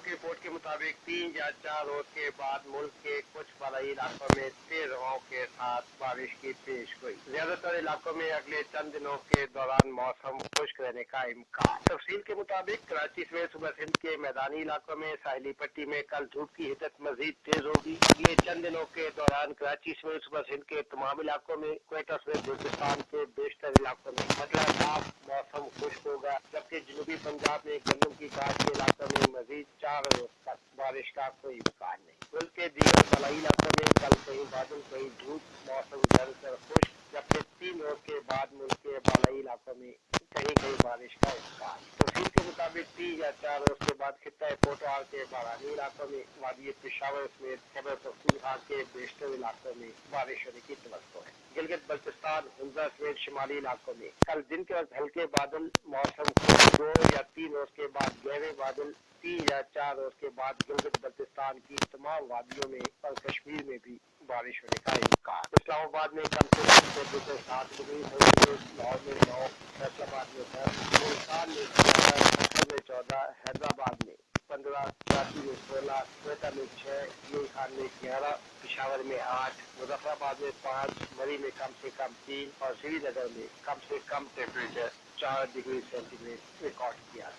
की रिपोर्ट के मुताबिक 3 या 4 रोज के बाद मुल्क के कुछ बड़ाई इलाकों में तेज हवाओं के साथ बारिश की पेश हुई। ज्यादातर इलाकों में अगले चंद दिनों के दौरान मौसम खुश्क रहने का इम्कान। तफसील के मुताबिक कराची समेत सुबह सिंध के मैदानी इलाकों में साहिली पट्टी में कल धूप की हिद्दत मजीद तेज होगी। अगले चंद दिनों के दौरान कराची समेत सुबह सिंध के तमाम इलाकों में, क्वेटा समेत बलूचिस्तान के बेशतर इलाकों में मतलब साफ मौसम खुश्क होगा, जबकि जनूबी पंजाब में गंदम की घाट के इलाकों में मजीद 4 रोज तक बारिश का कोई इम्कान नहीं। मुल्क के दीगर बलाई इलाकों में कल कहीं बादल कहीं धूप, मौसम ज्यादातर खुश्क, जबकि 3 रोज के बाद मुल्क के बालाई इलाकों में कहीं कहीं बारिश का इम्कान। तफसील के मुताबिक 3 या 4 रोज के बाद खित्ता पोटार के बारानी इलाकों में, वादी पेशावर समेत खैबर पख्तूनख्वा के बेशतर इलाकों में बारिश होने की तवक्को है। गिलगित बल्तिस्तान, हुंजा समेत शिमाली इलाकों में कल दिन के वक्त हल्के बादल, मौसम खुश्क। 2 या 3 रोज के बाद गहरे बादल, 3 या 4 रोज के बाद गिलगित बल्तिस्तान की तमाम वादियों में और कश्मीर में भी बारिश होने का इम्कान। इस्लामाबाद में कम से कम टेम्परेचर 7 डिग्री सेल्सियस, लाहौर में 9, फैसलाबाद में 10, मुल्तान में 11, मक्का में 14, हैदराबाद में 15, कराची में 16, क्वेटा में 6, यूं खान में 11, पेशावर में 8, मुजफ्फराबाद में 5, मरी में कम से कम 3 और श्रीनगर में कम से कम टेम्परेचर 4 डिग्री सेंटीग्रेड रिकॉर्ड किया।